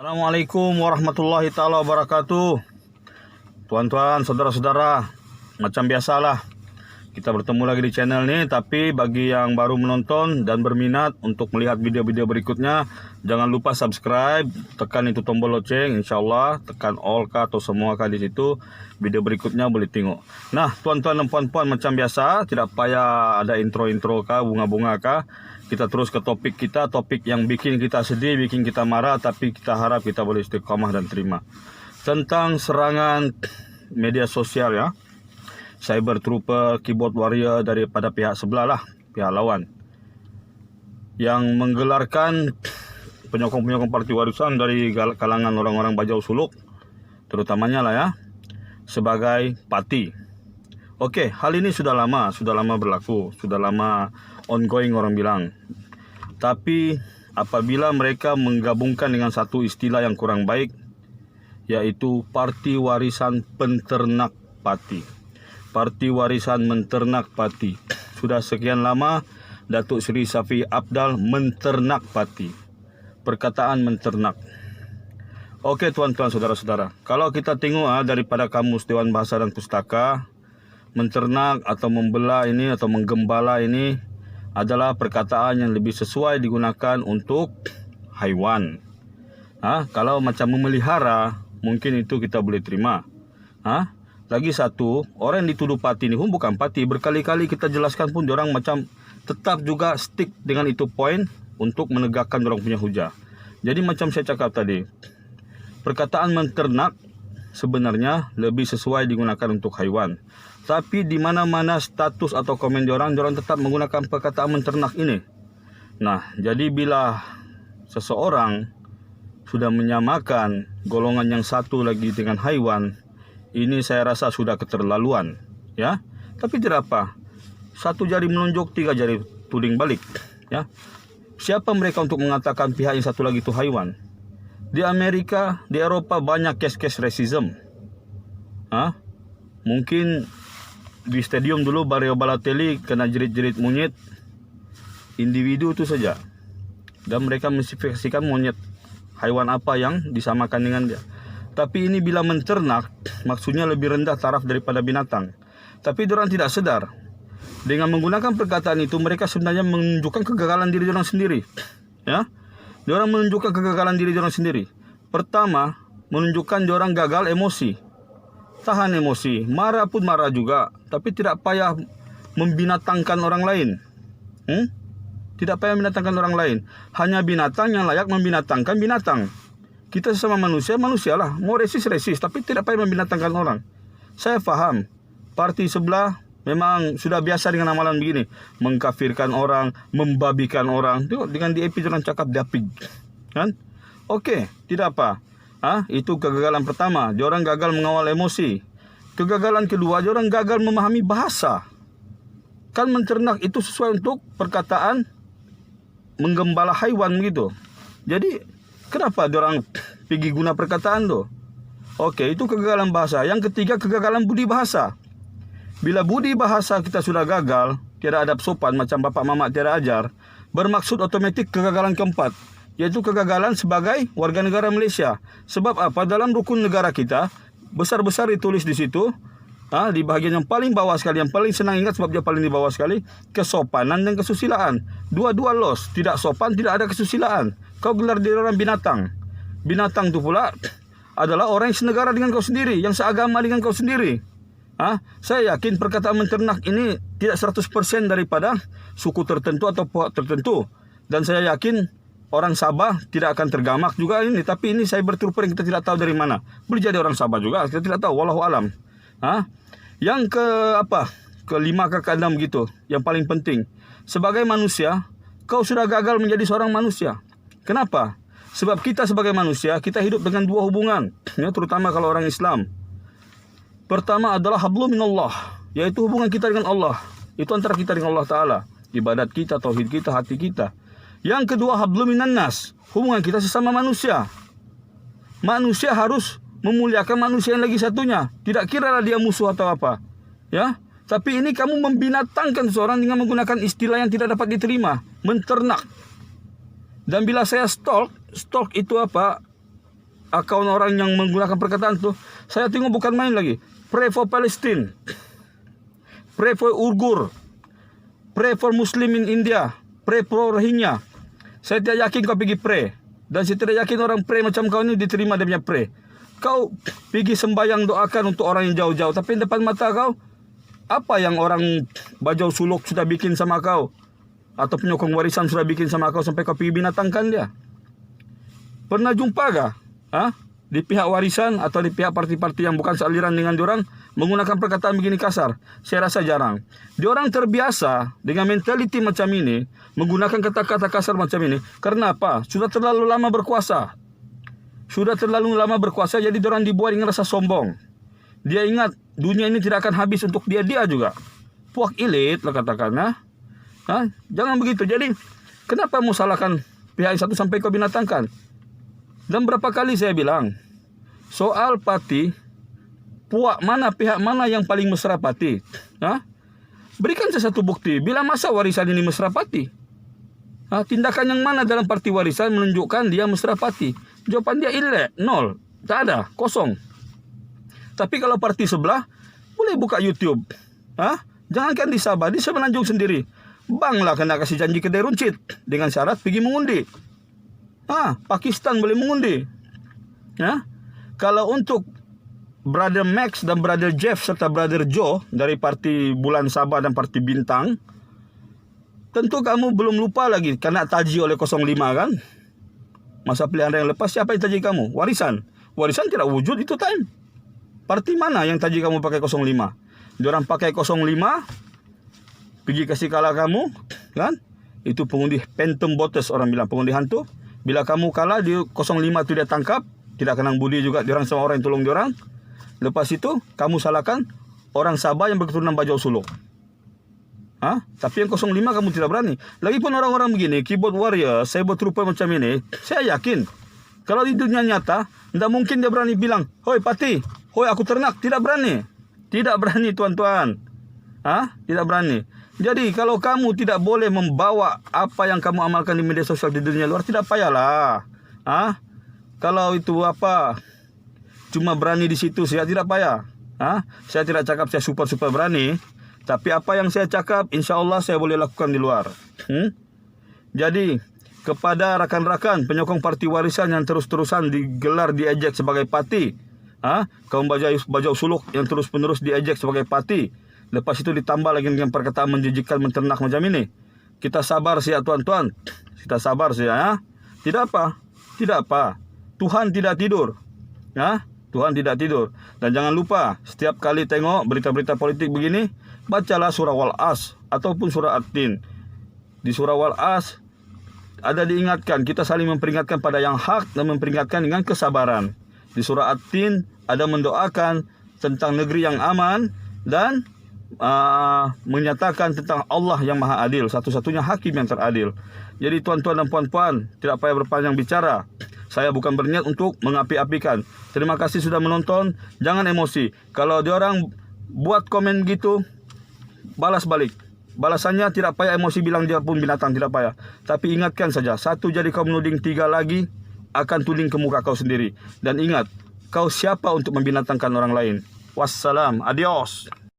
Assalamualaikum warahmatullahi taala wabarakatuh. Tuan-tuan, saudara-saudara, macam biasalah kita bertemu lagi di channel ini. Tapi bagi yang baru menonton dan berminat untuk melihat video-video berikutnya, jangan lupa subscribe, tekan itu tombol loceng, insyaallah tekan all kah atau semua kah di situ. Video berikutnya boleh tengok. Nah, tuan-tuan dan puan-puan, macam biasa, tidak payah ada intro-intro kah, bunga-bunga kah. Kita terus ke topik kita, topik yang bikin kita sedih, bikin kita marah, tapi kita harap kita boleh istiqamah dan terima. Tentang serangan media sosial ya, cyber trooper, keyboard warrior daripada pihak sebelah lah, pihak lawan, yang menggelarkan penyokong-penyokong parti warisan dari kalangan orang-orang Bajau Suluk, terutamanya lah ya, sebagai parti. Oke, hal ini sudah lama berlaku, sudah lama ongoing orang bilang. Tapi apabila mereka menggabungkan dengan satu istilah yang kurang baik, yaitu Parti Warisan Penternak Pati. Parti Warisan Menternak Pati. Sudah sekian lama Datuk Seri Safi Apdal menternak pati. Perkataan menternak. Oke tuan-tuan, saudara-saudara, kalau kita tengok daripada Kamus Dewan Bahasa dan Pustaka, menternak atau membelah ini atau menggembala ini adalah perkataan yang lebih sesuai digunakan untuk haiwan. Kalau macam memelihara, mungkin itu kita boleh terima. Lagi satu, orang yang dituduh pati ini pun bukan pati. Berkali-kali kita jelaskan pun diorang macam tetap juga stick dengan itu poin untuk menegakkan diorang punya hujah. Jadi macam saya cakap tadi, perkataan menternak sebenarnya lebih sesuai digunakan untuk haiwan. Tapi di mana-mana status atau komen diorang tetap menggunakan perkataan menternak ini. Nah, jadi bila seseorang sudah menyamakan golongan yang satu lagi dengan haiwan, ini saya rasa sudah keterlaluan, ya. Tapi tidak apa. Satu jari menunjuk, tiga jari tuding balik, ya. Siapa mereka untuk mengatakan pihak yang satu lagi itu haiwan? Di Amerika, di Eropa banyak kes-kes racism. Mungkin di stadium dulu Mario Balotelli kena jerit-jerit monyet individu itu saja, dan mereka menspesifikasikan monyet haiwan apa yang disamakan dengan dia. Tapi ini bila menternak, maksudnya lebih rendah taraf daripada binatang. Tapi diorang tidak sadar, dengan menggunakan perkataan itu mereka sebenarnya menunjukkan kegagalan diri diorang sendiri, ya. Diorang menunjukkan kegagalan diri diorang sendiri. Pertama, menunjukkan diorang gagal emosi. Tahan emosi, marah pun marah juga, tapi tidak payah membinatangkan orang lain. Tidak payah membinatangkan orang lain. Hanya binatang yang layak membinatangkan binatang. Kita sesama manusia, manusialah. Mau resis, tapi tidak payah membinatangkan orang. Saya faham, parti sebelah memang sudah biasa dengan amalan begini. Mengkafirkan orang, membabikan orang. Tengok dengan DAP orang cakap diapig, kan? Oke, tidak apa. Itu kegagalan pertama. Diorang gagal mengawal emosi. Kegagalan kedua, diorang gagal memahami bahasa. Kan menternak itu sesuai untuk perkataan menggembala haiwan gitu. Jadi kenapa diorang pergi guna perkataan tu? Oke, itu kegagalan bahasa. Yang ketiga, kegagalan budi bahasa. Bila budi bahasa kita sudah gagal, tiada adab sopan macam bapak mamak tiada ajar, bermaksud otomatik kegagalan keempat, yaitu kegagalan sebagai warga negara Malaysia. Sebab apa? Dalam rukun negara kita, besar-besar ditulis di situ, di bahagian yang paling bawah sekali, yang paling senang ingat sebab dia paling di bawah sekali, kesopanan dan kesusilaan. Dua-dua loss, tidak sopan, tidak ada kesusilaan. Kau gelar diri orang binatang. Binatang tu pula adalah orang yang senegara dengan kau sendiri, yang seagama dengan kau sendiri. Saya yakin perkataan menternak ini tidak 100% daripada suku tertentu atau pihak tertentu. Dan saya yakin orang Sabah tidak akan tergamak juga ini. Tapi ini cyber trooper yang kita tidak tahu dari mana. Boleh jadi orang Sabah juga, kita tidak tahu, wallahu alam. Yang kelima ke keenam gitu, yang paling penting, sebagai manusia, kau sudah gagal menjadi seorang manusia. Kenapa? Sebab kita sebagai manusia, kita hidup dengan dua hubungan, ya, terutama kalau orang Islam. Pertama adalah hablum minallah, yaitu hubungan kita dengan Allah. Itu antara kita dengan Allah Ta'ala. Ibadat kita, tauhid kita, hati kita. Yang kedua, hablum minan nas, hubungan kita sesama manusia. Manusia harus memuliakan manusia yang lagi satunya. Tidak kiralah dia musuh atau apa, ya. Tapi ini kamu membinatangkan seorang dengan menggunakan istilah yang tidak dapat diterima. Menternak. Dan bila saya stalk itu apa? akaun orang yang menggunakan perkataan itu, saya tengok bukan main lagi. Pray for Palestine, pray for Uyghur, pray for Muslim in India, pray for Rohingya. Saya tidak yakin kau pergi pray. Dan saya tidak yakin orang pray macam kau ni diterima dia punya pray. Kau pergi sembahyang doakan untuk orang yang jauh-jauh, tapi depan mata kau, apa yang orang Bajau Suluk sudah bikin sama kau? Atau penyokong warisan sudah bikin sama kau sampai kau pergi binatangkan dia? Pernah jumpa kah? Di pihak warisan atau di pihak parti-parti yang bukan sealiran dengan diorang menggunakan perkataan begini kasar? Saya rasa jarang. Diorang terbiasa dengan mentaliti macam ini, menggunakan kata-kata kasar macam ini. Karena apa? Sudah terlalu lama berkuasa. Jadi diorang dibuat dengan rasa sombong. Dia ingat dunia ini tidak akan habis untuk dia juga. Puak elit lah katakan. Jangan begitu. Jadi kenapa mau salahkan pihak satu sampai kau binatangkan? Dan berapa kali saya bilang, soal parti, pihak mana yang paling mesra parti? Berikan saya satu bukti. Bila masa warisan ini mesra parti? Tindakan yang mana dalam parti warisan menunjukkan dia mesra parti? Jawapan dia ilek, nol, tak ada, kosong. Tapi kalau parti sebelah, boleh buka YouTube. Jangankan di Sabah, di Semenanjung sendiri. Bang lah kena kasih janji kedai runcit dengan syarat pergi mengundi. Pakistan boleh mengundi. Kalau untuk Brother Max dan Brother Jeff serta Brother Joe dari parti Bulan Sabah dan parti Bintang, tentu kamu belum lupa lagi kena taji oleh 05 kan? Masa pilihan raya yang lepas, siapa yang taji kamu? Warisan. Warisan tidak wujud itu time. Parti mana yang taji kamu pakai 05? Diorang pakai 05, pergi kasih kalah kamu, kan? Itu pengundi phantom voters, orang bilang pengundi hantu. Bila kamu kalah, di 05 tu dia tangkap, tidak kenang budi juga diorang sama orang yang tolong diorang. Lepas itu, kamu salahkan orang Sabah yang berketurunan Bajau Suluk. Tapi yang 05 kamu tidak berani. Lagipun orang-orang begini, keyboard warrior, cyber trooper macam ini, saya yakin, kalau di dunia nyata, tidak mungkin dia berani bilang, hoi Pati, hoi aku ternak. Tidak berani. Tidak berani tuan-tuan. Tidak berani. Jadi kalau kamu tidak boleh membawa apa yang kamu amalkan di media sosial di dunia luar, tidak payahlah. Kalau itu cuma berani di situ, saya tidak payah. Saya tidak cakap saya super berani, tapi apa yang saya cakap, insya Allah saya boleh lakukan di luar. Jadi kepada rakan-rakan penyokong parti warisan yang terus-terusan digelar diejek sebagai parti, kaum Bajau Suluk yang terus-menerus diejek sebagai parti, lepas itu ditambah lagi dengan perkataan menjijikkan, menternak macam ini. Kita sabar ya tuan-tuan. Kita sabar ya. Tidak apa. Tuhan tidak tidur. Tuhan tidak tidur. Dan jangan lupa, setiap kali tengok berita-berita politik begini, bacalah surah Wal-As ataupun surah At-Tin. Di surah Wal-As ada diingatkan, kita saling memperingatkan pada yang hak dan memperingatkan dengan kesabaran. Di surah At-Tin ada mendoakan tentang negeri yang aman dan menyatakan tentang Allah yang maha adil, satu-satunya hakim yang teradil. Jadi tuan-tuan dan puan-puan, tidak payah berpanjang bicara. Saya bukan berniat untuk mengapi-apikan. Terima kasih sudah menonton. Jangan emosi. Kalau diorang buat komen gitu, balas balik. Balasannya tidak payah emosi bilang dia pun binatang, tidak payah. Tapi ingatkan saja, satu jadi kau menuding, tiga lagi akan tuding ke muka kau sendiri. Dan ingat, kau siapa untuk membinatangkan orang lain? Wassalam, adios.